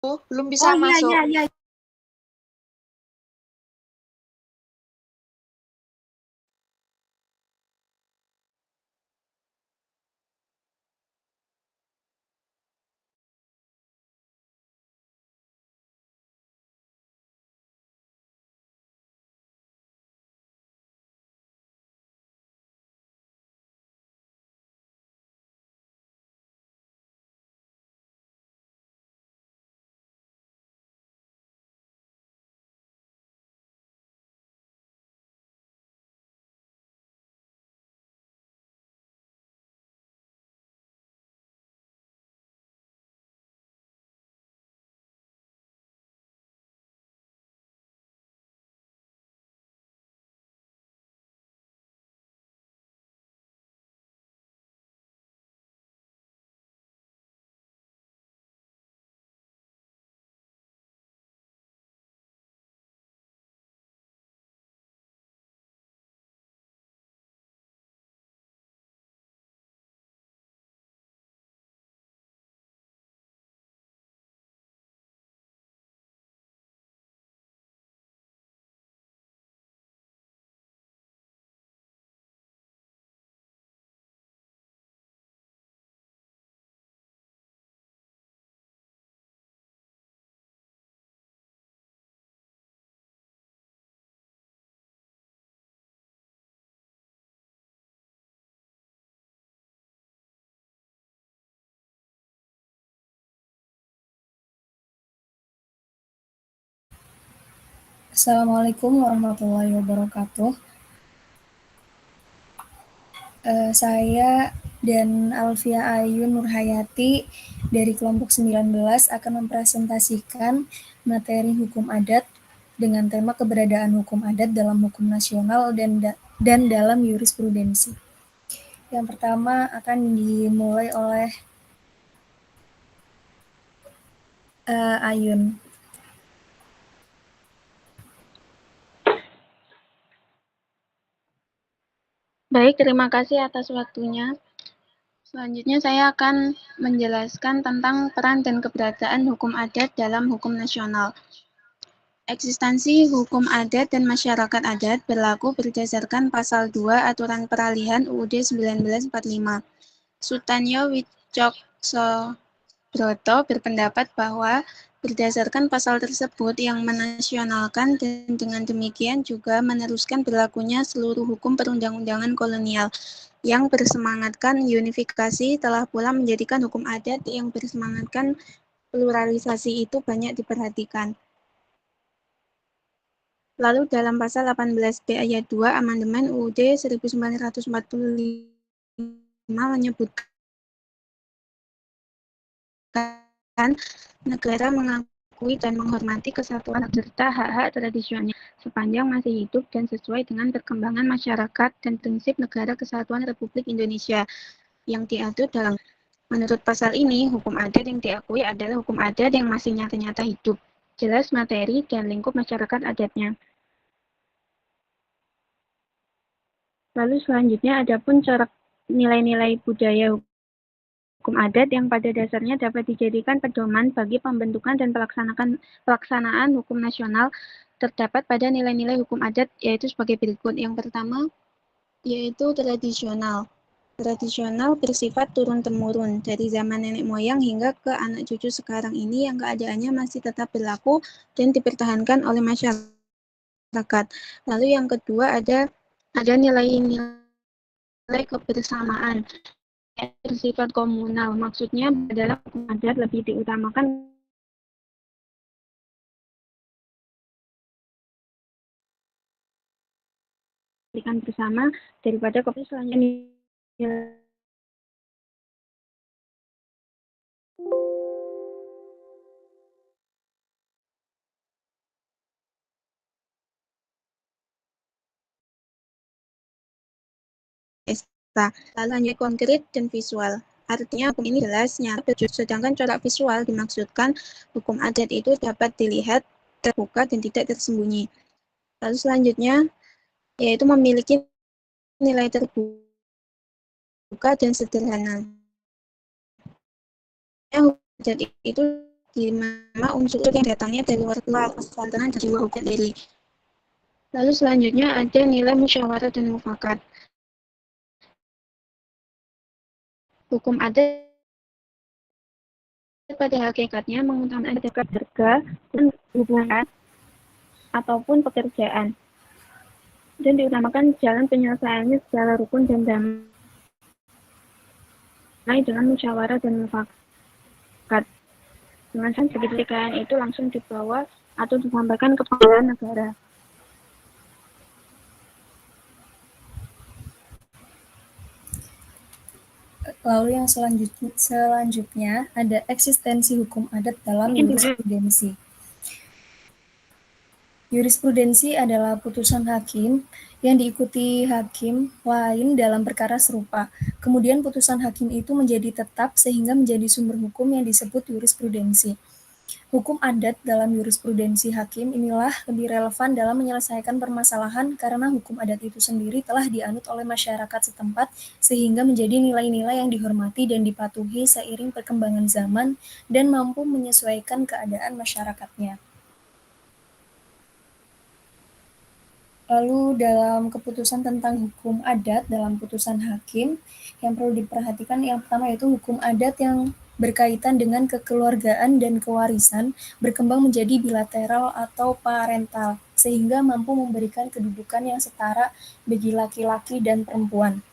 belum bisa Oh iya masuk. iya iya. Assalamualaikum warahmatullahi wabarakatuh. Saya dan Alfia Ayu Nurhayati dari kelompok 19 akan mempresentasikan materi hukum adat dengan tema keberadaan hukum adat dalam hukum nasional dan dalam jurisprudensi. Yang pertama akan dimulai oleh Ayun. Baik, terima kasih atas waktunya. Selanjutnya saya akan menjelaskan tentang peran dan keberadaan hukum adat dalam hukum nasional. Eksistensi hukum adat dan masyarakat adat berlaku berdasarkan Pasal 2 Aturan Peralihan UUD 1945. Sutanyo Wicoksobroto berpendapat bahwa berdasarkan pasal tersebut yang menasionalkan dan dengan demikian juga meneruskan berlakunya seluruh hukum perundang-undangan kolonial yang bersemangatkan unifikasi telah pula menjadikan hukum adat yang bersemangatkan pluralisasi itu banyak diperhatikan. Lalu dalam pasal 18B ayat 2 Amandemen UUD 1945 menyebutkan negara mengakui dan menghormati kesatuan serta hak-hak tradisionalnya sepanjang masih hidup dan sesuai dengan perkembangan masyarakat dan prinsip Negara Kesatuan Republik Indonesia yang diatur dalam. Menurut pasal ini, hukum adat yang diakui adalah hukum adat yang masih nyata-nyata hidup, jelas materi dan lingkup masyarakat adatnya. Lalu selanjutnya adapun corak nilai-nilai budaya hukum adat yang pada dasarnya dapat dijadikan pedoman bagi pembentukan dan pelaksanaan hukum nasional terdapat pada nilai-nilai hukum adat yaitu sebagai berikut. Yang pertama yaitu tradisional. Tradisional bersifat turun-temurun dari zaman nenek moyang hingga ke anak cucu sekarang ini yang keadaannya masih tetap berlaku dan dipertahankan oleh masyarakat. Lalu yang kedua ada nilai-nilai kebersamaan bersifat komunal. Maksudnya adalah hukum adat lebih diutamakan bersama daripada kopi selanjutnya. Lalu lanjut konkret dan visual. Artinya hukum ini jelas, nyata, sedangkan corak visual dimaksudkan hukum adat itu dapat dilihat, terbuka, dan tidak tersembunyi. Lalu selanjutnya, yaitu memiliki nilai terbuka dan sederhana. Hukum adat itu di mana unsur yang datangnya dari luar kesultanan dan jiwa hukum sendiri. Lalu selanjutnya ada nilai musyawarah dan mufakat. Hukum adat pada hakikatnya mengutamakan dekat harga dan hubungan ataupun pekerjaan dan diutamakan jalan penyelesaiannya secara rukun dan damai dengan musyawarah dan mufakat. Dengan pertikaian itu langsung dibawa atau disampaikan kepada negara. Lalu yang selanjutnya ada eksistensi hukum adat dalam jurisprudensi. Jurisprudensi adalah putusan hakim yang diikuti hakim lain dalam perkara serupa. Kemudian putusan hakim itu menjadi tetap sehingga menjadi sumber hukum yang disebut jurisprudensi. Hukum adat dalam jurisprudensi hakim inilah lebih relevan dalam menyelesaikan permasalahan karena hukum adat itu sendiri telah dianut oleh masyarakat setempat sehingga menjadi nilai-nilai yang dihormati dan dipatuhi seiring perkembangan zaman dan mampu menyesuaikan keadaan masyarakatnya. Lalu dalam keputusan tentang hukum adat dalam putusan hakim, yang perlu diperhatikan yang pertama yaitu hukum adat yang berkaitan dengan kekeluargaan dan kewarisan berkembang menjadi bilateral atau parental, sehingga mampu memberikan kedudukan yang setara bagi laki-laki dan perempuan.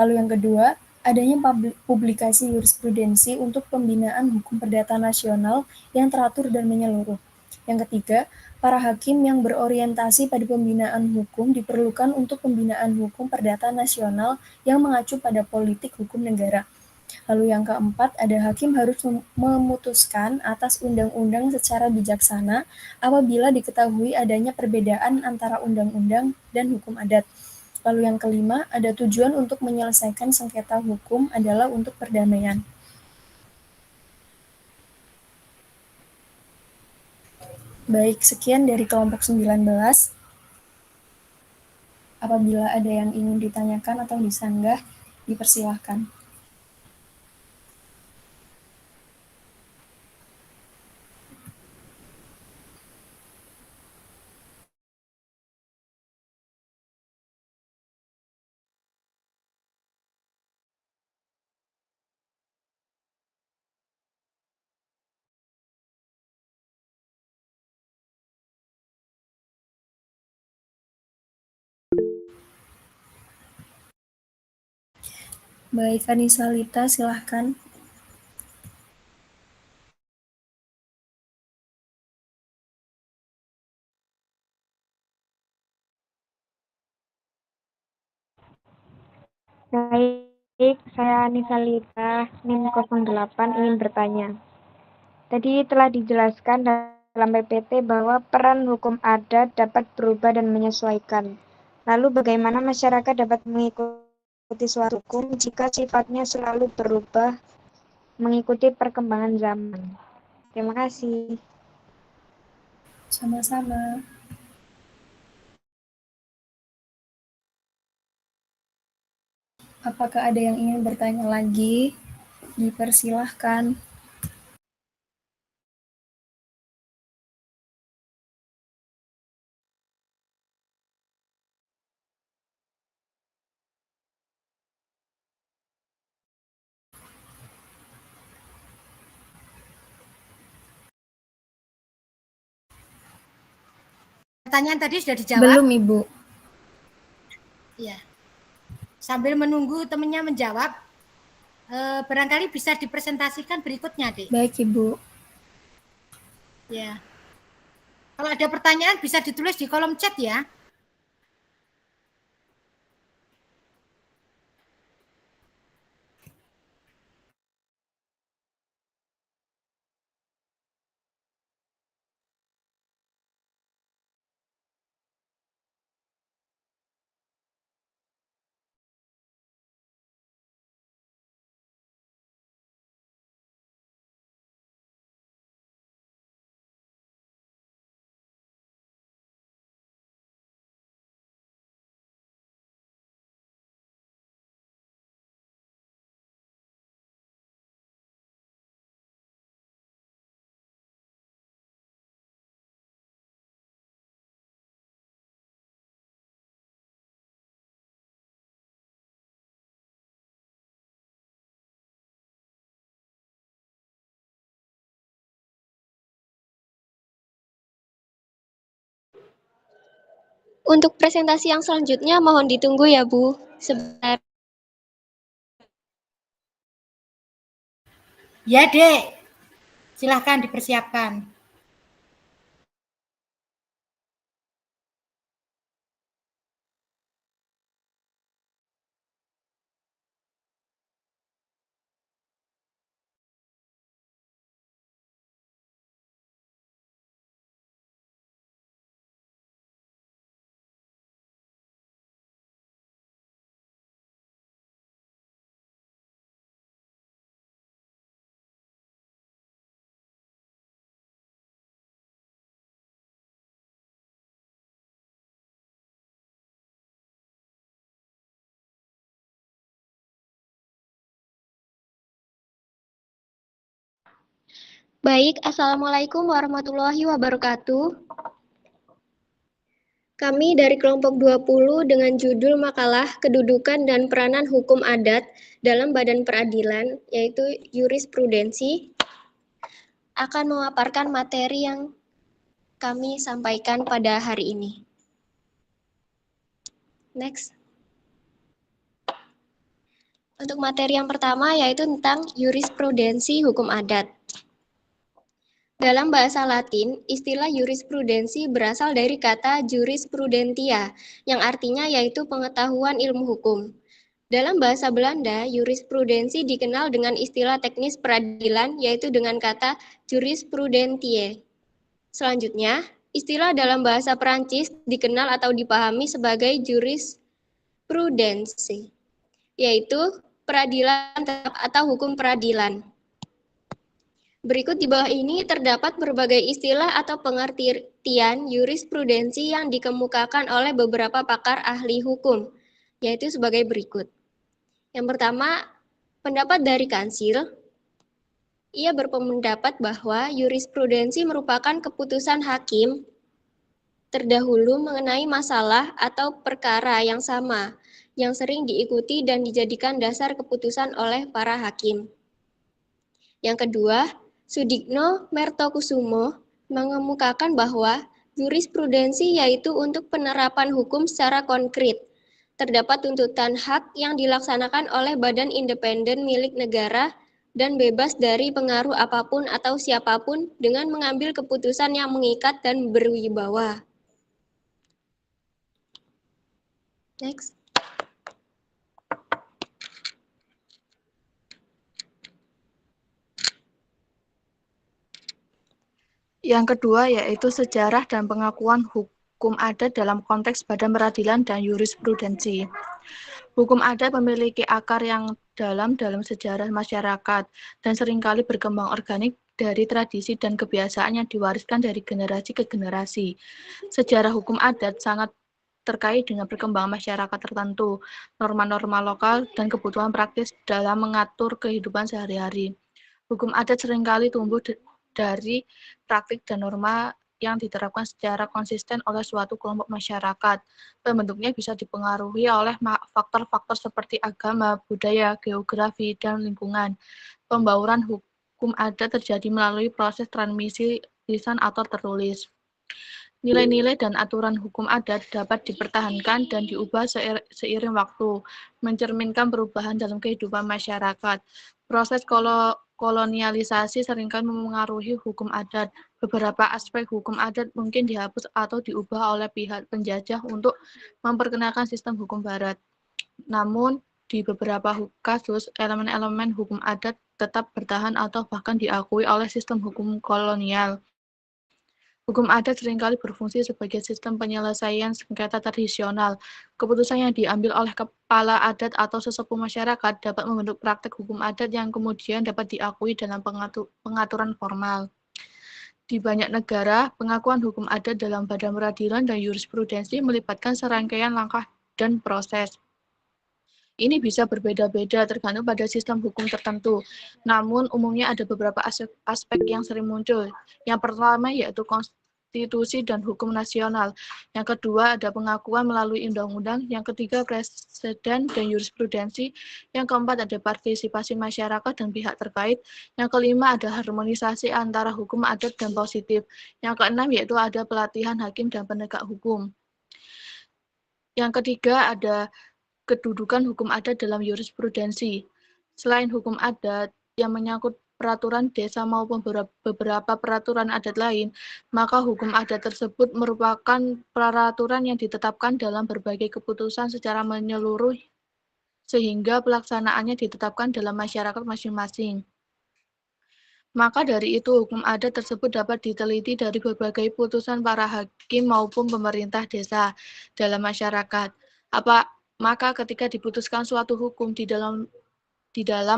Lalu yang kedua, adanya publikasi jurisprudensi untuk pembinaan hukum perdata nasional yang teratur dan menyeluruh. Yang ketiga, para hakim yang berorientasi pada pembinaan hukum diperlukan untuk pembinaan hukum perdata nasional yang mengacu pada politik hukum negara. Lalu yang keempat, ada hakim harus memutuskan atas undang-undang secara bijaksana apabila diketahui adanya perbedaan antara undang-undang dan hukum adat. Lalu yang kelima, ada tujuan untuk menyelesaikan sengketa hukum adalah untuk perdamaian. Baik, sekian dari kelompok 19. Apabila ada yang ingin ditanyakan atau disanggah, dipersilahkan. Baik, Anissa Lita, silahkan. Baik, saya Anissa Lita, NIM 08 ingin bertanya. Tadi telah dijelaskan dalam PPT bahwa peran hukum adat dapat berubah dan menyesuaikan. Lalu bagaimana masyarakat dapat mengikuti suatu hukum jika sifatnya selalu berubah mengikuti perkembangan zaman? Terima kasih. Sama-sama. Apakah ada yang ingin bertanya lagi? Dipersilahkan. Pertanyaan tadi sudah dijawab? Belum, Ibu. Iya. Sambil menunggu temannya menjawab, barangkali bisa dipresentasikan berikutnya, Dik. Baik, Ibu. Ya. Kalau ada pertanyaan bisa ditulis di kolom chat ya. Untuk presentasi yang selanjutnya mohon ditunggu ya Bu. Sebentar. Ya, Dek. Silahkan dipersiapkan. Baik, Assalamualaikum warahmatullahi wabarakatuh. Kami dari kelompok 20 dengan judul makalah Kedudukan dan Peranan Hukum Adat dalam Badan Peradilan, yaitu Jurisprudensi, akan memaparkan materi yang kami sampaikan pada hari ini. Next. Untuk materi yang pertama yaitu tentang jurisprudensi hukum adat. Dalam bahasa Latin, istilah jurisprudensi berasal dari kata jurisprudentia, yang artinya yaitu pengetahuan ilmu hukum. Dalam bahasa Belanda, jurisprudensi dikenal dengan istilah teknis peradilan, yaitu dengan kata jurisprudentie. Selanjutnya, istilah dalam bahasa Perancis dikenal atau dipahami sebagai jurisprudensi, yaitu peradilan tetap atau hukum peradilan. Berikut di bawah ini terdapat berbagai istilah atau pengertian jurisprudensi yang dikemukakan oleh beberapa pakar ahli hukum, yaitu sebagai berikut. Yang pertama, pendapat dari Kansil. Ia berpendapat bahwa jurisprudensi merupakan keputusan hakim terdahulu mengenai masalah atau perkara yang sama, yang sering diikuti dan dijadikan dasar keputusan oleh para hakim. Yang kedua, Sudikno Mertokusumo mengemukakan bahwa jurisprudensi yaitu untuk penerapan hukum secara konkret. Terdapat tuntutan hak yang dilaksanakan oleh badan independen milik negara dan bebas dari pengaruh apapun atau siapapun dengan mengambil keputusan yang mengikat dan berwibawa. Next. Yang kedua yaitu sejarah dan pengakuan hukum adat dalam konteks badan peradilan dan jurisprudensi. Hukum adat memiliki akar yang dalam sejarah masyarakat dan seringkali berkembang organik dari tradisi dan kebiasaan yang diwariskan dari generasi ke generasi. Sejarah hukum adat sangat terkait dengan perkembangan masyarakat tertentu, norma-norma lokal, dan kebutuhan praktis dalam mengatur kehidupan sehari-hari. Hukum adat seringkali tumbuh dari praktik dan norma yang diterapkan secara konsisten oleh suatu kelompok masyarakat. Pembentuknya bisa dipengaruhi oleh faktor-faktor seperti agama, budaya, geografi, dan lingkungan. Pembauran hukum adat terjadi melalui proses transmisi lisan atau tertulis. Nilai-nilai dan aturan hukum adat dapat dipertahankan dan diubah seiring waktu, mencerminkan perubahan dalam kehidupan masyarakat. Proses kolonialisasi seringkali memengaruhi hukum adat. Beberapa aspek hukum adat mungkin dihapus atau diubah oleh pihak penjajah untuk memperkenalkan sistem hukum barat. Namun, di beberapa kasus, elemen-elemen hukum adat tetap bertahan atau bahkan diakui oleh sistem hukum kolonial. Hukum adat seringkali berfungsi sebagai sistem penyelesaian sengketa tradisional. Keputusan yang diambil oleh kepala adat atau sesepuh masyarakat dapat membentuk praktek hukum adat yang kemudian dapat diakui dalam pengaturan formal. Di banyak negara, pengakuan hukum adat dalam badan peradilan dan jurisprudensi melibatkan serangkaian langkah dan proses. Ini bisa berbeda-beda tergantung pada sistem hukum tertentu. Namun, umumnya ada beberapa aspek yang sering muncul. Yang pertama yaitu konstitusi dan hukum nasional. Yang kedua ada pengakuan melalui undang-undang. Yang ketiga preseden dan jurisprudensi. Yang keempat ada partisipasi masyarakat dan pihak terkait. Yang kelima ada harmonisasi antara hukum adat dan positif. Yang keenam yaitu ada pelatihan hakim dan penegak hukum. Yang ketiga ada kedudukan hukum adat dalam jurisprudensi. Selain hukum adat yang menyangkut peraturan desa maupun beberapa peraturan adat lain, maka hukum adat tersebut merupakan peraturan yang ditetapkan dalam berbagai keputusan secara menyeluruh sehingga pelaksanaannya ditetapkan dalam masyarakat masing-masing. Maka dari itu, hukum adat tersebut dapat diteliti dari berbagai putusan para hakim maupun pemerintah desa dalam masyarakat. Maka ketika diputuskan suatu hukum di dalam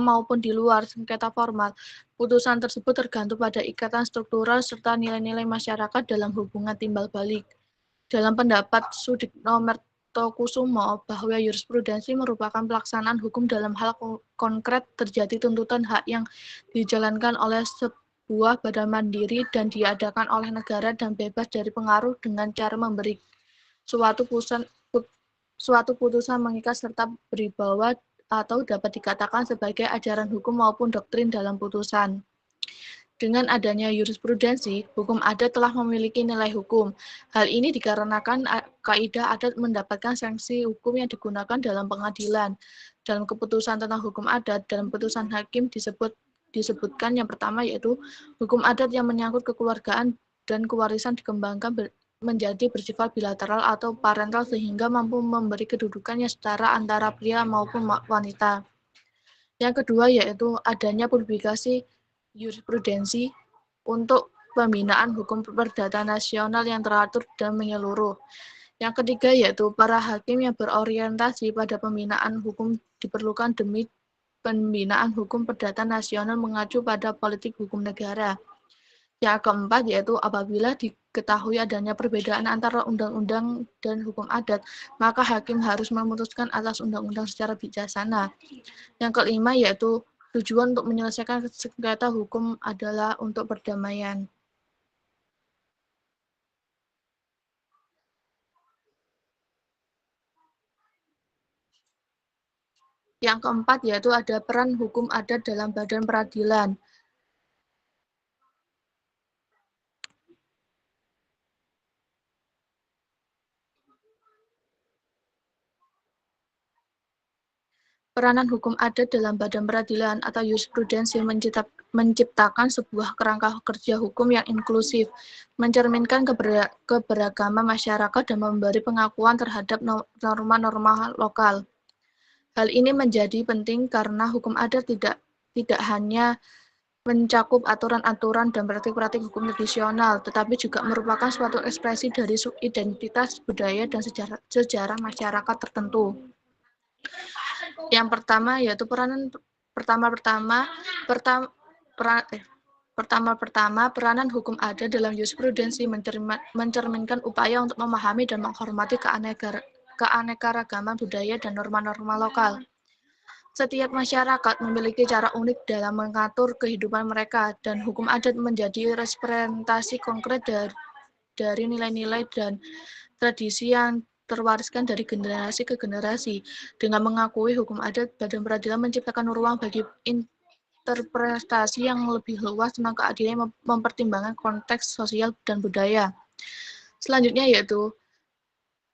maupun di luar sengketa formal, putusan tersebut tergantung pada ikatan struktural serta nilai-nilai masyarakat dalam hubungan timbal balik. Dalam pendapat Sudikno Mertokusumo bahwa jurisprudensi merupakan pelaksanaan hukum dalam hal konkret terjadi tuntutan hak yang dijalankan oleh sebuah badan mandiri dan diadakan oleh negara dan bebas dari pengaruh dengan cara memberi suatu putusan mengikat serta beribawa atau dapat dikatakan sebagai ajaran hukum maupun doktrin dalam putusan. Dengan adanya jurisprudensi, hukum adat telah memiliki nilai hukum. Hal ini dikarenakan kaidah adat mendapatkan sanksi hukum yang digunakan dalam pengadilan. Dalam keputusan tentang hukum adat, dalam putusan hakim disebutkan yang pertama yaitu hukum adat yang menyangkut kekeluargaan dan kewarisan dikembangkan menjadi bersifat bilateral atau parental sehingga mampu memberi kedudukan yang setara antara pria maupun wanita. Yang kedua yaitu adanya publikasi jurisprudensi untuk pembinaan hukum perdata nasional yang teratur dan menyeluruh. Yang ketiga yaitu para hakim yang berorientasi pada pembinaan hukum diperlukan demi pembinaan hukum perdata nasional mengacu pada politik hukum negara. Yang keempat yaitu apabila diketahui adanya perbedaan antara undang-undang dan hukum adat, maka hakim harus memutuskan atas undang-undang secara bijaksana. Yang kelima yaitu tujuan untuk menyelesaikan sengketa hukum adalah untuk perdamaian. Yang keempat yaitu ada peran hukum adat dalam badan peradilan. Peranan hukum adat dalam badan peradilan atau jurisprudensi menciptakan sebuah kerangka kerja hukum yang inklusif, mencerminkan keberagaman masyarakat dan memberi pengakuan terhadap norma-norma lokal. Hal ini menjadi penting karena hukum adat tidak hanya mencakup aturan-aturan dan praktik-praktik hukum tradisional, tetapi juga merupakan suatu ekspresi dari identitas budaya dan sejarah masyarakat tertentu. Yang pertama yaitu peranan hukum adat dalam jurisprudensi mencerminkan upaya untuk memahami dan menghormati keanekaragaman budaya dan norma-norma lokal. Setiap masyarakat memiliki cara unik dalam mengatur kehidupan mereka, dan hukum adat menjadi representasi konkret dari nilai-nilai dan tradisi yang terwariskan dari generasi ke generasi. Dengan mengakui hukum adat, badan peradilan menciptakan ruang bagi interpretasi yang lebih luas tentang keadilan mempertimbangkan konteks sosial dan budaya. Selanjutnya yaitu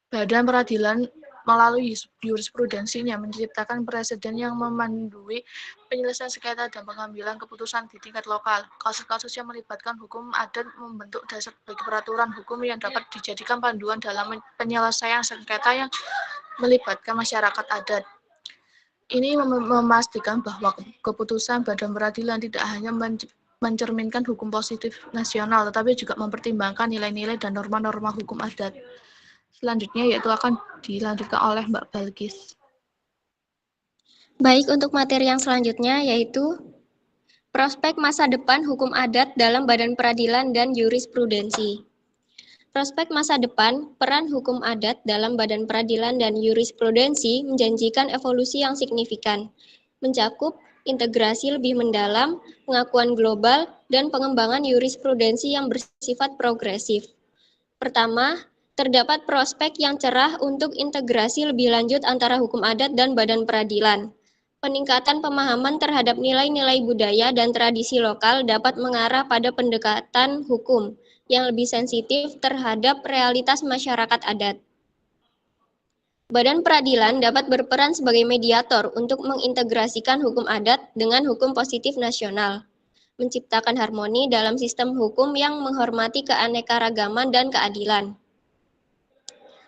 badan peradilan melalui jurisprudensinya menciptakan presiden yang memandui penyelesaian sengketa dan pengambilan keputusan di tingkat lokal. Kasus-kasus yang melibatkan hukum adat membentuk dasar bagi peraturan hukum yang dapat dijadikan panduan dalam penyelesaian sengketa yang melibatkan masyarakat adat. Ini memastikan bahwa keputusan badan peradilan tidak hanya mencerminkan hukum positif nasional, tetapi juga mempertimbangkan nilai-nilai dan norma-norma hukum adat. Selanjutnya yaitu akan dilanjutkan oleh Mbak Balkis. Baik, untuk materi yang selanjutnya yaitu prospek masa depan hukum adat dalam badan peradilan dan jurisprudensi. Prospek masa depan peran hukum adat dalam badan peradilan dan jurisprudensi menjanjikan evolusi yang signifikan, mencakup integrasi lebih mendalam, pengakuan global, dan pengembangan jurisprudensi yang bersifat progresif. Pertama, terdapat prospek yang cerah untuk integrasi lebih lanjut antara hukum adat dan badan peradilan. Peningkatan pemahaman terhadap nilai-nilai budaya dan tradisi lokal dapat mengarah pada pendekatan hukum yang lebih sensitif terhadap realitas masyarakat adat. Badan peradilan dapat berperan sebagai mediator untuk mengintegrasikan hukum adat dengan hukum positif nasional, menciptakan harmoni dalam sistem hukum yang menghormati keanekaragaman dan keadilan.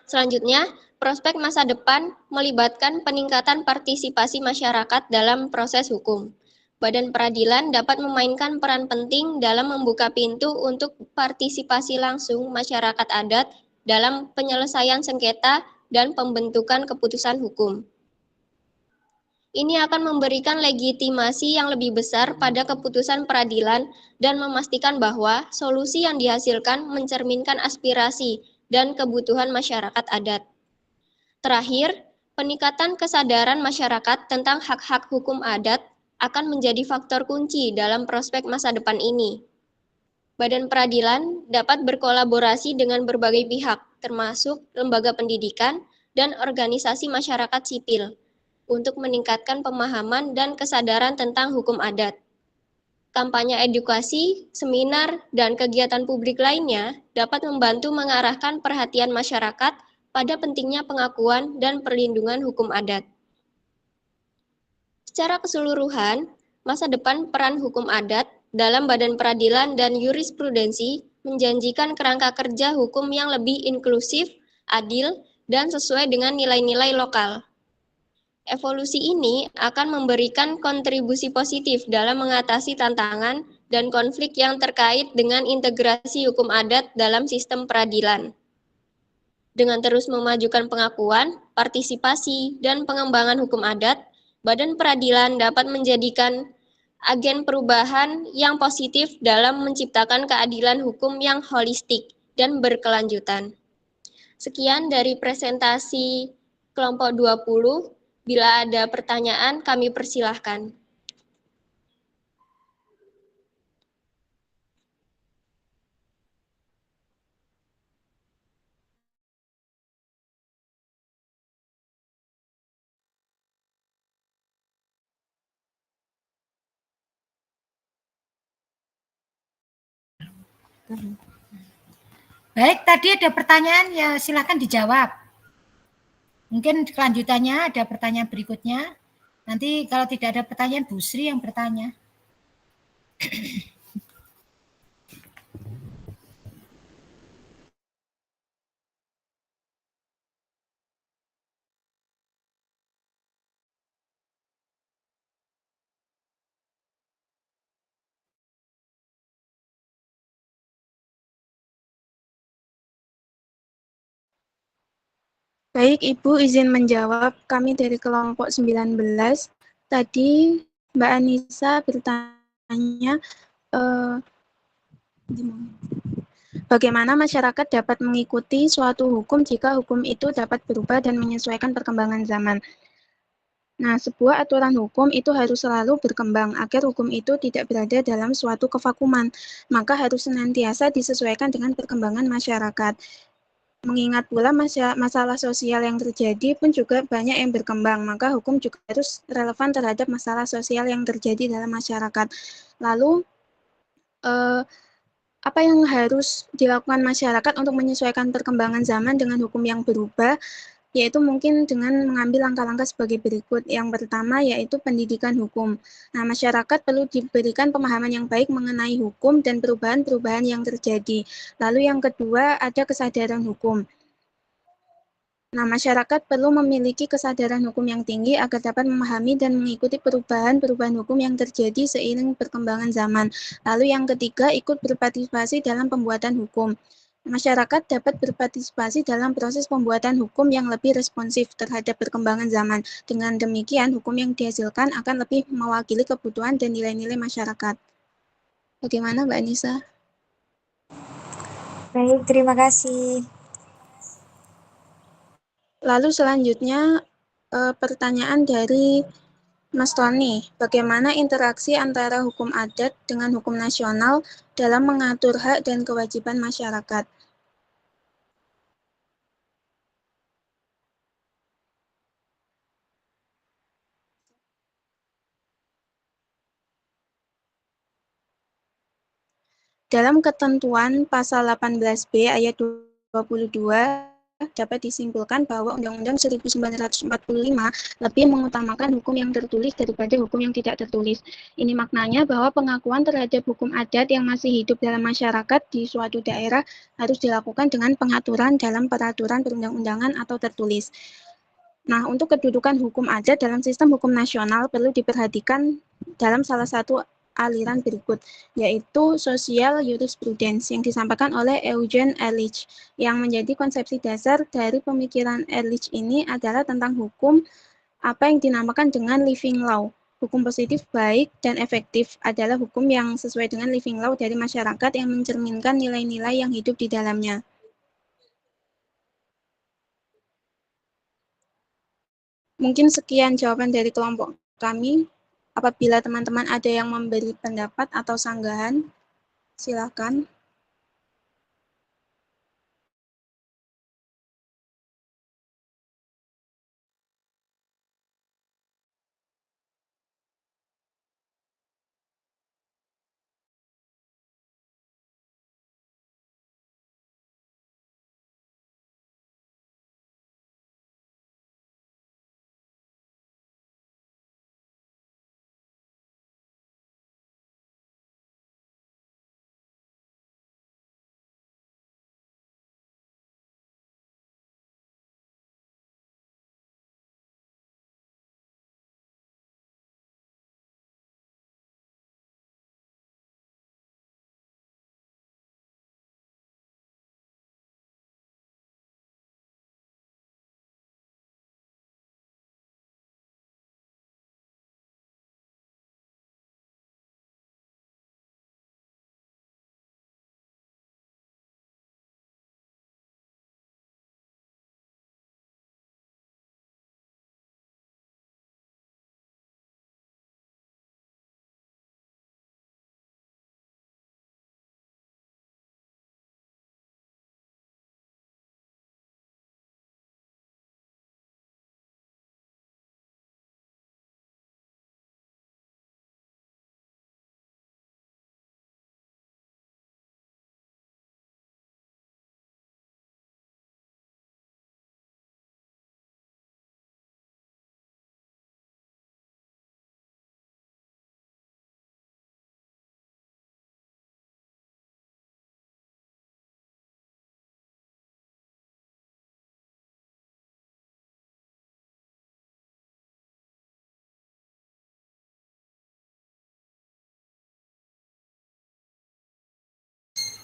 Selanjutnya, prospek masa depan melibatkan peningkatan partisipasi masyarakat dalam proses hukum. Badan peradilan dapat memainkan peran penting dalam membuka pintu untuk partisipasi langsung masyarakat adat dalam penyelesaian sengketa dan pembentukan keputusan hukum. Ini akan memberikan legitimasi yang lebih besar pada keputusan peradilan dan memastikan bahwa solusi yang dihasilkan mencerminkan aspirasi dan kebutuhan masyarakat adat. Terakhir, peningkatan kesadaran masyarakat tentang hak-hak hukum adat akan menjadi faktor kunci dalam prospek masa depan ini. Badan peradilan dapat berkolaborasi dengan berbagai pihak, termasuk lembaga pendidikan dan organisasi masyarakat sipil, untuk meningkatkan pemahaman dan kesadaran tentang hukum adat. Kampanye edukasi, seminar, dan kegiatan publik lainnya dapat membantu mengarahkan perhatian masyarakat pada pentingnya pengakuan dan perlindungan hukum adat. Secara keseluruhan, masa depan peran hukum adat dalam badan peradilan dan jurisprudensi menjanjikan kerangka kerja hukum yang lebih inklusif, adil, dan sesuai dengan nilai-nilai lokal. Evolusi ini akan memberikan kontribusi positif dalam mengatasi tantangan dan konflik yang terkait dengan integrasi hukum adat dalam sistem peradilan. Dengan terus memajukan pengakuan, partisipasi, dan pengembangan hukum adat, Badan Peradilan dapat menjadikan agen perubahan yang positif dalam menciptakan keadilan hukum yang holistik dan berkelanjutan. Sekian dari presentasi kelompok 20. Bila ada pertanyaan, kami persilahkan. Baik, tadi ada pertanyaan, ya silakan dijawab. Mungkin kelanjutannya ada pertanyaan berikutnya. Nanti kalau tidak ada pertanyaan, Bu Sri yang bertanya. Baik, Ibu izin menjawab. Kami dari kelompok 19. Tadi Mbak Anissa bertanya bagaimana masyarakat dapat mengikuti suatu hukum jika hukum itu dapat berubah dan menyesuaikan perkembangan zaman. Nah, sebuah aturan hukum itu harus selalu berkembang agar hukum itu tidak berada dalam suatu kevakuman, maka harus senantiasa disesuaikan dengan perkembangan masyarakat. Mengingat pula masalah sosial yang terjadi pun juga banyak yang berkembang, maka hukum juga harus relevan terhadap masalah sosial yang terjadi dalam masyarakat. Lalu, apa yang harus dilakukan masyarakat untuk menyesuaikan perkembangan zaman dengan hukum yang berubah, yaitu mungkin dengan mengambil langkah-langkah sebagai berikut. Yang pertama yaitu pendidikan hukum. Nah, masyarakat perlu diberikan pemahaman yang baik mengenai hukum dan perubahan-perubahan yang terjadi. Lalu yang kedua ada kesadaran hukum. Nah, masyarakat perlu memiliki kesadaran hukum yang tinggi agar dapat memahami dan mengikuti perubahan-perubahan hukum yang terjadi seiring perkembangan zaman. Lalu yang ketiga, ikut berpartisipasi dalam pembuatan hukum. Masyarakat dapat berpartisipasi dalam proses pembuatan hukum yang lebih responsif terhadap perkembangan zaman. Dengan demikian, hukum yang dihasilkan akan lebih mewakili kebutuhan dan nilai-nilai masyarakat. Bagaimana, Mbak Anissa? Baik, terima kasih. Lalu selanjutnya pertanyaan dari Mas Tony, bagaimana interaksi antara hukum adat dengan hukum nasional dalam mengatur hak dan kewajiban masyarakat? Dalam ketentuan pasal 18B ayat 22 dapat disimpulkan bahwa Undang-Undang 1945 lebih mengutamakan hukum yang tertulis daripada hukum yang tidak tertulis. Ini maknanya bahwa pengakuan terhadap hukum adat yang masih hidup dalam masyarakat di suatu daerah harus dilakukan dengan pengaturan dalam peraturan perundang-undangan atau tertulis. Nah, untuk kedudukan hukum adat dalam sistem hukum nasional perlu diperhatikan dalam salah satu aliran berikut, yaitu sosial jurisprudence yang disampaikan oleh Eugene Ehrlich. Yang menjadi konsepsi dasar dari pemikiran Ehrlich ini adalah tentang hukum apa yang dinamakan dengan living law. Hukum positif, baik, dan efektif adalah hukum yang sesuai dengan living law dari masyarakat yang mencerminkan nilai-nilai yang hidup di dalamnya. Mungkin sekian jawaban dari kelompok kami. Apabila teman-teman ada yang memberi pendapat atau sanggahan, silakan.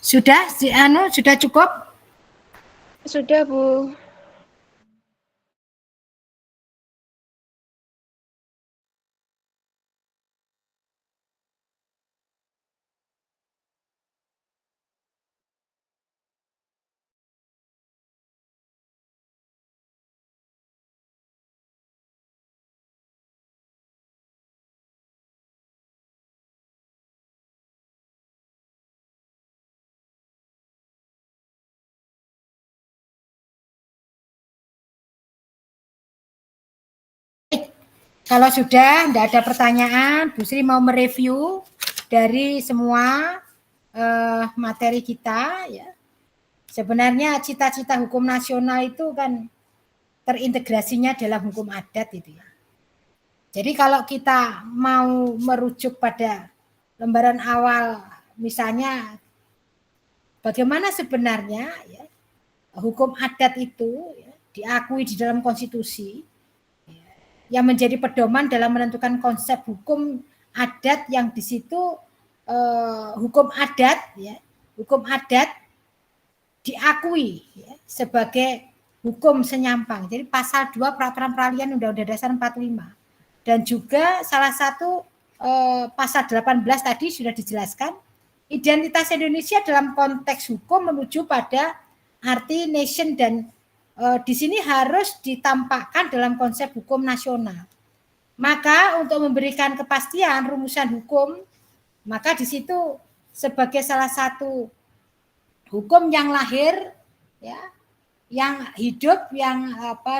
Sudah, sudah cukup? Sudah, Bu. Kalau sudah tidak ada pertanyaan, Bu Sri mau mereview dari semua materi kita. Ya. Sebenarnya cita-cita hukum nasional itu kan terintegrasinya dalam hukum adat itu ya. Jadi kalau kita mau merujuk pada lembaran awal, misalnya bagaimana sebenarnya ya, hukum adat itu ya, diakui di dalam konstitusi, yang menjadi pedoman dalam menentukan konsep hukum adat yang di situ hukum adat ya, hukum adat diakui ya, sebagai hukum senyampang. Jadi pasal 2 Peraturan Peralihan Undang-Undang Dasar 45 dan juga salah satu pasal 18 tadi sudah dijelaskan identitas Indonesia dalam konteks hukum menuju pada arti nation dan di sini harus ditampakkan dalam konsep hukum nasional. Maka untuk memberikan kepastian rumusan hukum, maka di situ sebagai salah satu hukum yang lahir, ya, yang hidup, yang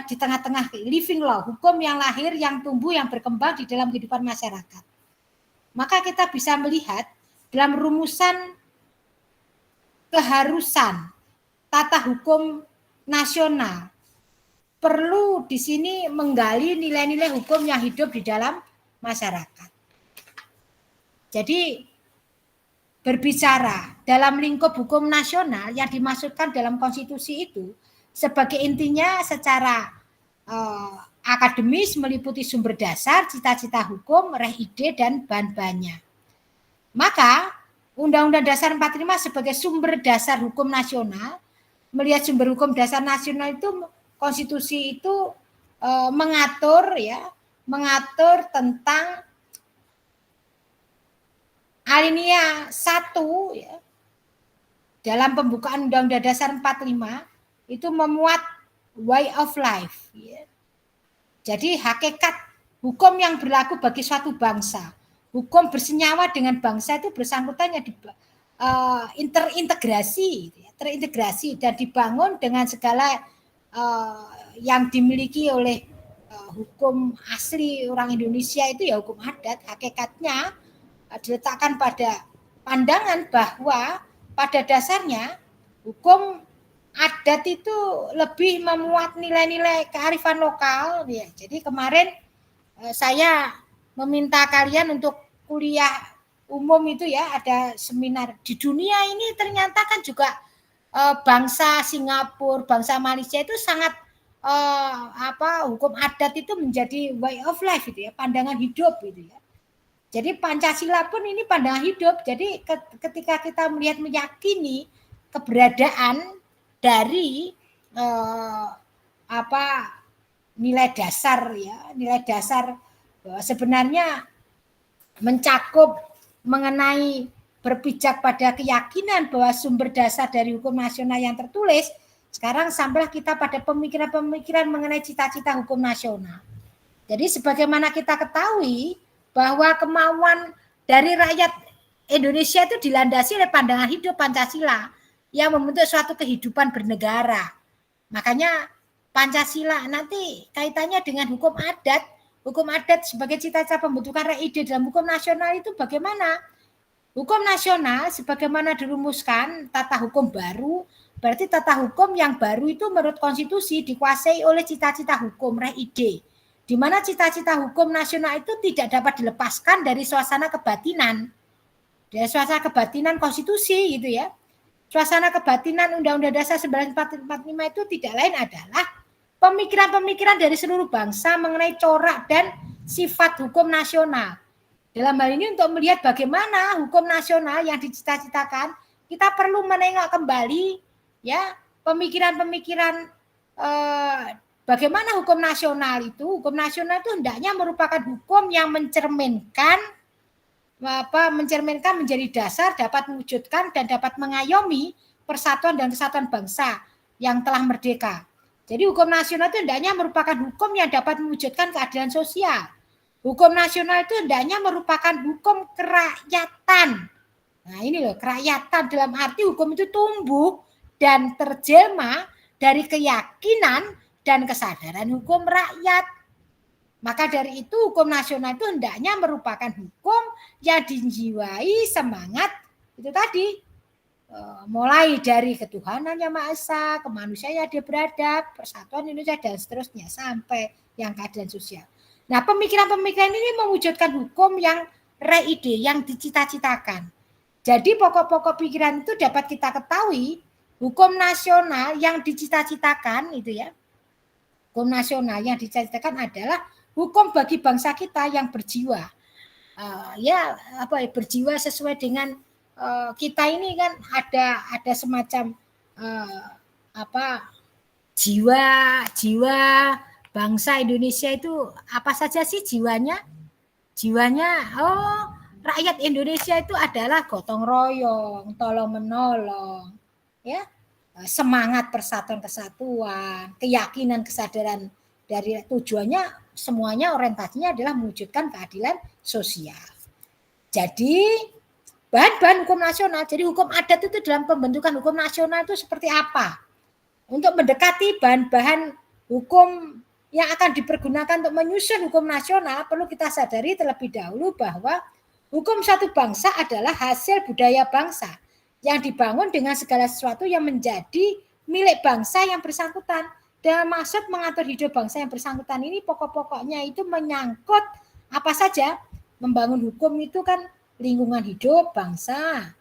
di tengah-tengah living law, hukum yang lahir, yang tumbuh, yang berkembang di dalam kehidupan masyarakat. Maka kita bisa melihat dalam rumusan keharusan tata hukum nasional perlu di sini menggali nilai-nilai hukum yang hidup di dalam masyarakat. Jadi berbicara dalam lingkup hukum nasional yang dimaksudkan dalam konstitusi itu sebagai intinya secara akademis meliputi sumber dasar, cita-cita hukum, reh ide, dan bahan-bahannya. Maka Undang-Undang Dasar 45 sebagai sumber dasar hukum nasional, melihat sumber hukum dasar nasional itu konstitusi itu mengatur tentang alinea 1 ya, dalam pembukaan Undang-Undang Dasar 45 itu memuat way of life ya. Jadi hakikat hukum yang berlaku bagi suatu bangsa, hukum bersenyawa dengan bangsa itu bersangkutannya terintegrasi dan dibangun dengan segala yang dimiliki oleh hukum asli orang Indonesia itu ya hukum adat. Hakikatnya diletakkan pada pandangan bahwa pada dasarnya hukum adat itu lebih memuat nilai-nilai kearifan lokal ya. Jadi kemarin saya meminta kalian untuk kuliah umum itu ya, ada seminar di dunia ini ternyata kan juga bangsa Singapura, bangsa Malaysia itu sangat hukum adat itu menjadi way of life itu ya, pandangan hidup itu ya. Jadi Pancasila pun ini pandangan hidup. Jadi ketika kita melihat meyakini keberadaan dari nilai dasar ya, nilai dasar sebenarnya mencakup mengenai berpijak pada keyakinan bahwa sumber dasar dari hukum nasional yang tertulis. Sekarang sampailah kita pada pemikiran-pemikiran mengenai cita-cita hukum nasional. Jadi sebagaimana kita ketahui bahwa kemauan dari rakyat Indonesia itu dilandasi oleh pandangan hidup Pancasila yang membentuk suatu kehidupan bernegara. Makanya Pancasila nanti kaitannya dengan hukum adat. Hukum adat sebagai cita-cita pembentukan reh ide dalam hukum nasional itu bagaimana? Hukum nasional sebagaimana dirumuskan tata hukum baru, berarti tata hukum yang baru itu menurut konstitusi dikuasai oleh cita-cita hukum reh ide. Di mana cita-cita hukum nasional itu tidak dapat dilepaskan dari suasana kebatinan. Dari suasana kebatinan konstitusi gitu ya. Suasana kebatinan Undang-Undang Dasar 1945 itu tidak lain adalah pemikiran-pemikiran dari seluruh bangsa mengenai corak dan sifat hukum nasional. Dalam hal ini untuk melihat bagaimana hukum nasional yang dicita-citakan, kita perlu menengok kembali ya pemikiran-pemikiran bagaimana hukum nasional itu. Hukum nasional itu hendaknya merupakan hukum yang mencerminkan menjadi dasar dapat mewujudkan dan dapat mengayomi persatuan dan kesatuan bangsa yang telah merdeka. Jadi hukum nasional itu hendaknya merupakan hukum yang dapat mewujudkan keadilan sosial. Hukum nasional itu hendaknya merupakan hukum kerakyatan. Nah ini loh, kerakyatan dalam arti hukum itu tumbuh dan terjelma dari keyakinan dan kesadaran hukum rakyat. Maka dari itu hukum nasional itu hendaknya merupakan hukum yang dijiwai semangat itu tadi. Mulai dari ketuhanan yang Maha Esa, kemanusiaan yang beradab, persatuan Indonesia dan seterusnya sampai yang keadilan sosial. Nah, pemikiran-pemikiran ini mewujudkan hukum yang reh ide yang dicita-citakan. Jadi pokok-pokok pikiran itu dapat kita ketahui hukum nasional yang dicita-citakan itu ya. Hukum nasional yang dicita-citakan adalah hukum bagi bangsa kita yang berjiwa. Berjiwa sesuai dengan kita ini kan ada semacam jiwa bangsa Indonesia itu apa saja sih jiwanya? Jiwanya rakyat Indonesia itu adalah gotong royong, tolong menolong, ya, semangat persatuan kesatuan, keyakinan kesadaran dari tujuannya semuanya orientasinya adalah mewujudkan keadilan sosial. Jadi bahan-bahan hukum nasional, jadi hukum adat itu dalam pembentukan hukum nasional itu seperti apa? Untuk mendekati bahan-bahan hukum yang akan dipergunakan untuk menyusun hukum nasional, perlu kita sadari terlebih dahulu bahwa hukum satu bangsa adalah hasil budaya bangsa yang dibangun dengan segala sesuatu yang menjadi milik bangsa yang bersangkutan. Dan maksud mengatur hidup bangsa yang bersangkutan ini pokok-pokoknya itu menyangkut apa saja. Membangun hukum itu kan lingkungan hidup bangsa,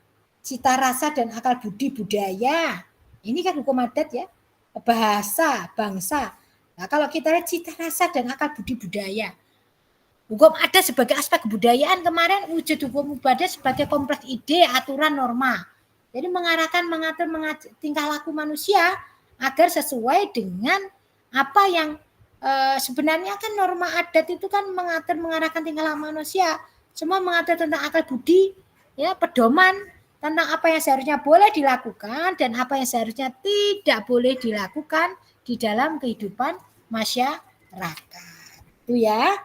cita rasa dan akal budi budaya. Ini kan hukum adat ya, bahasa bangsa. Nah, kalau kita lihat cita rasa dan akal budi budaya, hukum adat sebagai aspek kebudayaan kemarin wujud hukum adat sebagai kompleks ide, aturan, norma. Jadi mengarahkan, mengatur tingkah laku manusia agar sesuai dengan apa yang sebenarnya kan norma adat itu kan mengatur, mengarahkan tingkah laku manusia. Semua mengatur tentang akal budi, ya, pedoman tentang apa yang seharusnya boleh dilakukan dan apa yang seharusnya tidak boleh dilakukan di dalam kehidupan masyarakat. Itu ya.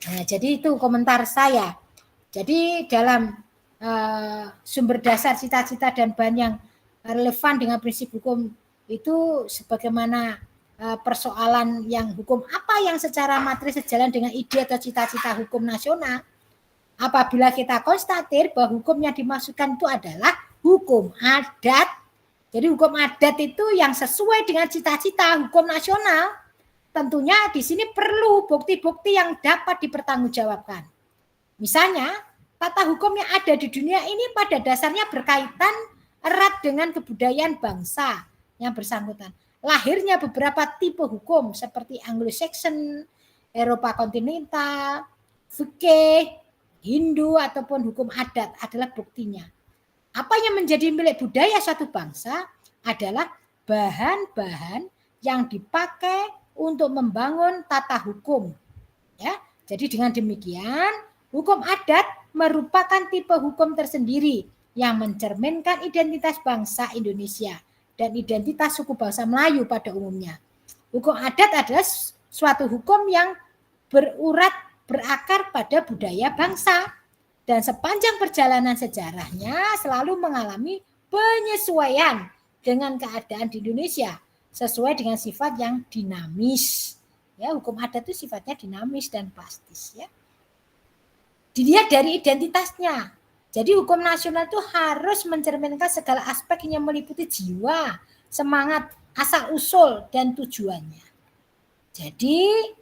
Nah, jadi itu komentar saya. Jadi dalam sumber dasar cita-cita dan bahan yang relevan dengan prinsip hukum itu sebagaimana persoalan yang hukum apa yang secara materi sejalan dengan ide atau cita-cita hukum nasional. Apabila kita konstatir bahwa hukum yang dimaksudkan itu adalah hukum adat, jadi hukum adat itu yang sesuai dengan cita-cita hukum nasional, tentunya di sini perlu bukti-bukti yang dapat dipertanggungjawabkan. Misalnya, tata hukum yang ada di dunia ini pada dasarnya berkaitan erat dengan kebudayaan bangsa yang bersangkutan. Lahirnya beberapa tipe hukum seperti Anglo-Saxon, Eropa kontinental, fikih, Hindu ataupun hukum adat adalah buktinya. Apa yang menjadi milik budaya suatu bangsa adalah bahan-bahan yang dipakai untuk membangun tata hukum. Ya, jadi dengan demikian hukum adat merupakan tipe hukum tersendiri yang mencerminkan identitas bangsa Indonesia dan identitas suku bangsa Melayu pada umumnya. Hukum adat adalah suatu hukum yang berakar pada budaya bangsa dan sepanjang perjalanan sejarahnya selalu mengalami penyesuaian dengan keadaan di Indonesia sesuai dengan sifat yang dinamis. Ya, hukum adat itu sifatnya dinamis dan plastis ya. Dilihat dari identitasnya. Jadi hukum nasional itu harus mencerminkan segala aspek yang meliputi jiwa, semangat, asal-usul dan tujuannya. Jadi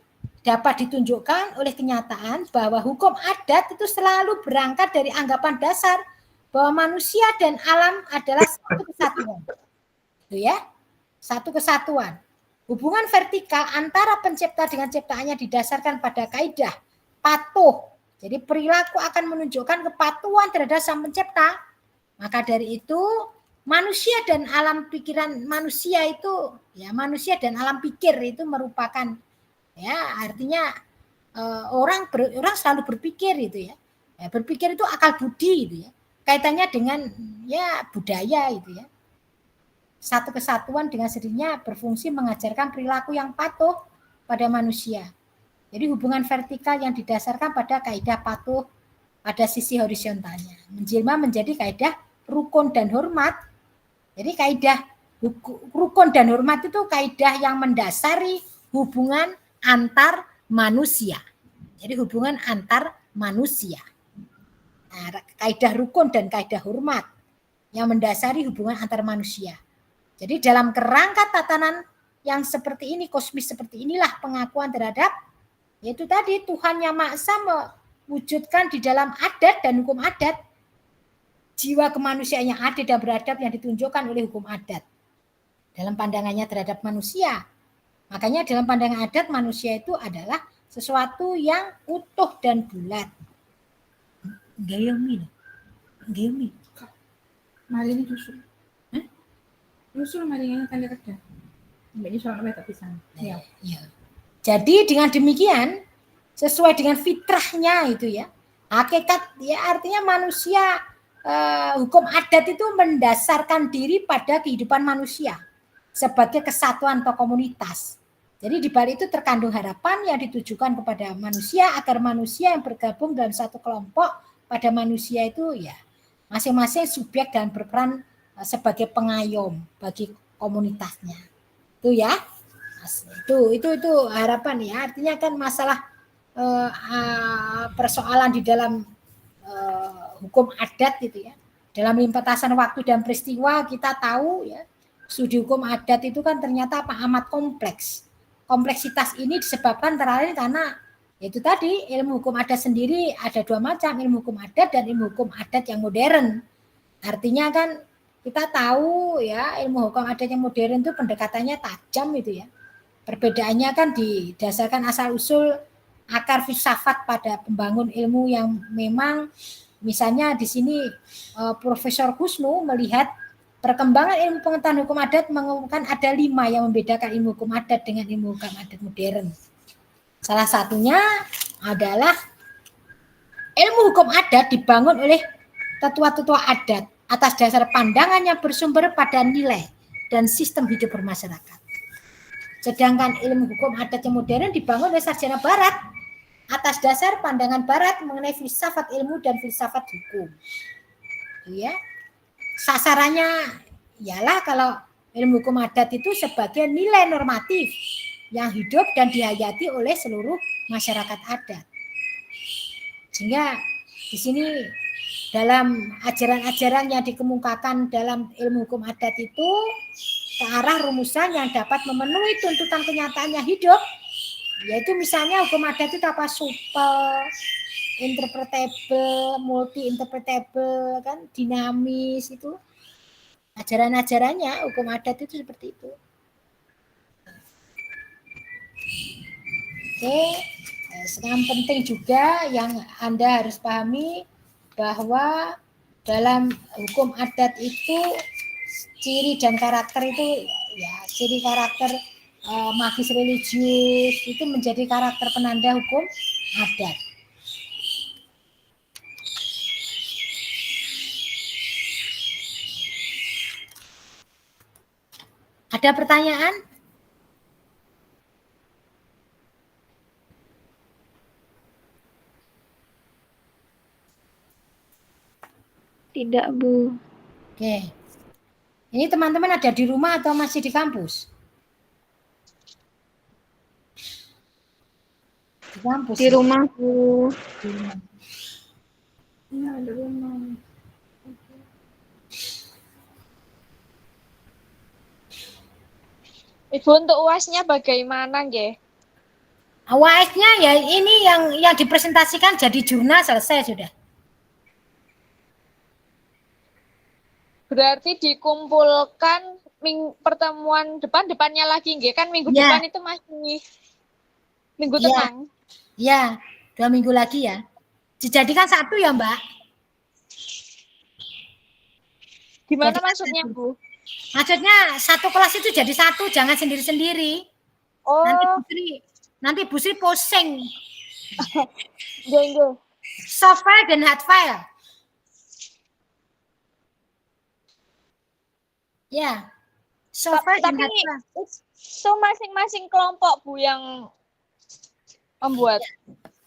dapat ditunjukkan oleh kenyataan bahwa hukum adat itu selalu berangkat dari anggapan dasar bahwa manusia dan alam adalah satu kesatuan. Itu ya, satu kesatuan. Hubungan vertikal antara pencipta dengan ciptaannya didasarkan pada kaidah patuh. Jadi perilaku akan menunjukkan kepatuhan terhadap sang pencipta. Maka dari itu manusia dan alam pikiran manusia itu ya, manusia dan alam pikir itu merupakan ya, artinya orang selalu berpikir itu ya. Berpikir itu akal budi itu ya. Kaitannya dengan ya budaya itu ya. Satu kesatuan dengan sendirinya berfungsi mengajarkan perilaku yang patuh pada manusia. Jadi hubungan vertikal yang didasarkan pada kaidah patuh pada sisi horizontalnya menjelma menjadi kaidah rukun dan hormat. Jadi kaidah rukun dan hormat itu kaidah yang mendasari hubungan antar manusia. Jadi hubungan antar manusia. Nah, kaidah rukun dan kaidah hormat yang mendasari hubungan antar manusia. Jadi dalam kerangka tatanan yang seperti ini, kosmis seperti inilah pengakuan terhadap yaitu tadi Tuhan Yang Maha Esa mewujudkan di dalam adat dan hukum adat jiwa kemanusiaan yang adil dan beradab yang ditunjukkan oleh hukum adat dalam pandangannya terhadap manusia. Makanya dalam pandangan adat manusia itu adalah sesuatu yang utuh dan bulat. Gayomi. Mari ini dusul. Dusul mari ini tanda kerja. Mbaknya soalnya tak bisa. Ya. Jadi dengan demikian sesuai dengan fitrahnya itu ya. Hakikat ya artinya manusia hukum adat itu mendasarkan diri pada kehidupan manusia sebagai kesatuan atau komunitas. Jadi di balik itu terkandung harapan yang ditujukan kepada manusia agar manusia yang bergabung dalam satu kelompok pada manusia itu ya masing-masing subjek dan berperan sebagai pengayom bagi komunitasnya. Itu ya. Itu harapan ya. Artinya kan masalah persoalan di dalam hukum adat itu ya. Dalam limpetasan waktu dan peristiwa kita tahu ya studi hukum adat itu kan ternyata amat kompleks. Kompleksitas ini disebabkan antara lain karena itu tadi ilmu hukum adat sendiri ada dua macam, ilmu hukum adat dan ilmu hukum adat yang modern. Artinya kan kita tahu ya ilmu hukum adat yang modern itu pendekatannya tajam itu ya. Perbedaannya kan didasarkan asal-usul akar filsafat pada pembangun ilmu yang memang misalnya di sini Profesor Kusnu melihat perkembangan ilmu pengetahuan hukum adat mengumumkan ada 5 yang membedakan ilmu hukum adat dengan ilmu hukum adat modern. Salah satunya adalah ilmu hukum adat dibangun oleh tetua-tetua adat atas dasar pandangan yang bersumber pada nilai dan sistem hidup bermasyarakat. Sedangkan ilmu hukum adat yang modern dibangun oleh sarjana barat atas dasar pandangan barat mengenai filsafat ilmu dan filsafat hukum. Ya. Sasarannya ialah kalau ilmu hukum adat itu sebagai nilai normatif yang hidup dan dihayati oleh seluruh masyarakat adat. Sehingga di sini dalam ajaran-ajaran yang dikemukakan dalam ilmu hukum adat itu ke arah rumusan yang dapat memenuhi tuntutan kenyataan yang hidup, yaitu misalnya hukum adat itu apa? Supel, interpretable, multi interpretable, kan dinamis itu. Ajaran-ajarannya hukum adat itu seperti itu. Oke, sekarang penting juga yang Anda harus pahami bahwa dalam hukum adat itu ciri dan karakter itu ya ciri karakter magis religius itu menjadi karakter penanda hukum adat. Ada pertanyaan? Tidak, Bu. Oke. Ini teman-teman ada di rumah atau masih di kampus? Di kampus. Di rumah, Bu. Di rumah. Ya, di rumah. Ibu untuk UAS-nya bagaimana, nggih? UAS-nya ya ini yang dipresentasikan jadi jurnal selesai sudah. Berarti dikumpulkan pertemuan depannya lagi, nggih? Kan minggu depan itu masih minggu tenang. Ya, 2 minggu lagi ya. Dijadikan satu ya, Mbak. Gimana Jadi, maksudnya, Bu? Maksudnya satu kelas itu jadi satu, jangan sendiri-sendiri. Oh. Nanti Bu Sri pusing. Nggih. Soft file dan hard file. Ya. Soft file dan hard file. Itu masing-masing kelompok, Bu, yang membuat.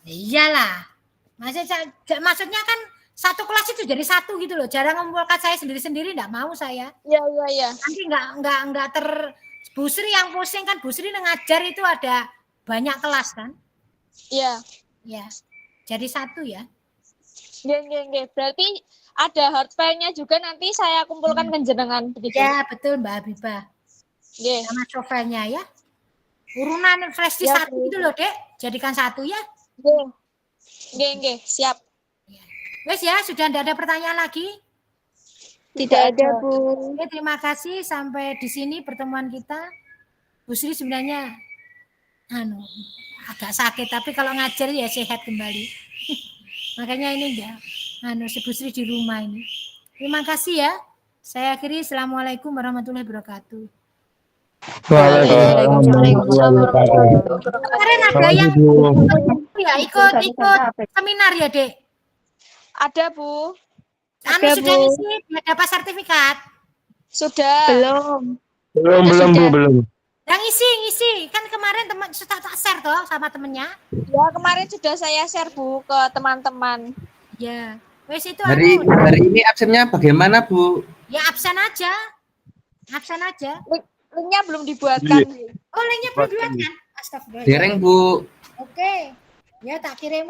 Iyalah. Maksudnya kan satu kelas itu jadi satu gitu loh. Jarang mengumpulkan saya sendiri-sendiri, enggak mau saya. Iya. Nanti enggak Bu Sri yang pusing kan. Bu Sri ngajar itu ada banyak kelas kan? Iya. Ya. Jadi satu ya. Nggih. Berarti ada hard file-nya juga nanti saya kumpulkan ke jenengan begitu. Ya, betul Mbak Habibah. Nggih. Sama software-nya ya. Urunan flash di satu itu loh, Dek. Jadikan satu ya. Nggih, siap. Wes ya, sudah tidak ada pertanyaan lagi? Tidak ada, Bu. Oke, terima kasih sampai di sini pertemuan kita. Bu Sri sebenarnya agak sakit, tapi kalau ngajar ya sehat kembali. Makanya ini enggak Bu Sri di rumah ini. Terima kasih ya. Saya akhiri. Assalamualaikum warahmatullahi wabarakatuh. Waalaikumsalam warahmatullahi wabarakatuh. Kemarin ada yang ikut seminar ya, Dek? Ada, Bu. Sudah ngisi, dapat sertifikat? Sudah. Belum. Yang ngisi. Kan kemarin teman sudah tak share toh sama temennya. Ya, kemarin sudah saya share, Bu, ke teman-teman. Ya. Wes itu hari ini absennya bagaimana, Bu? Ya absen aja. Linknya belum dibuatkan. Oh, linknya belum dibuatkan. Astagfirullah. Dereng, Bu. Oke. Ya tak kirim.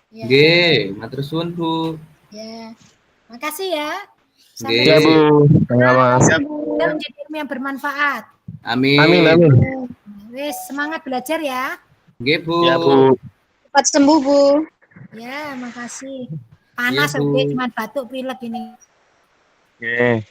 Nggih, matur suwun, Bu. Ya. Makasih ya. Sampai Ya, Bu. Sama. kita menjadi ilmu yang bermanfaat. Amin. Amin. Wis, semangat belajar ya. Nggih, Bu. Ya, Bu. Cepat sembuh, Bu. Ya, makasih. Panas, Iya, Bu. oke, cuma batuk pilek ini. Oke.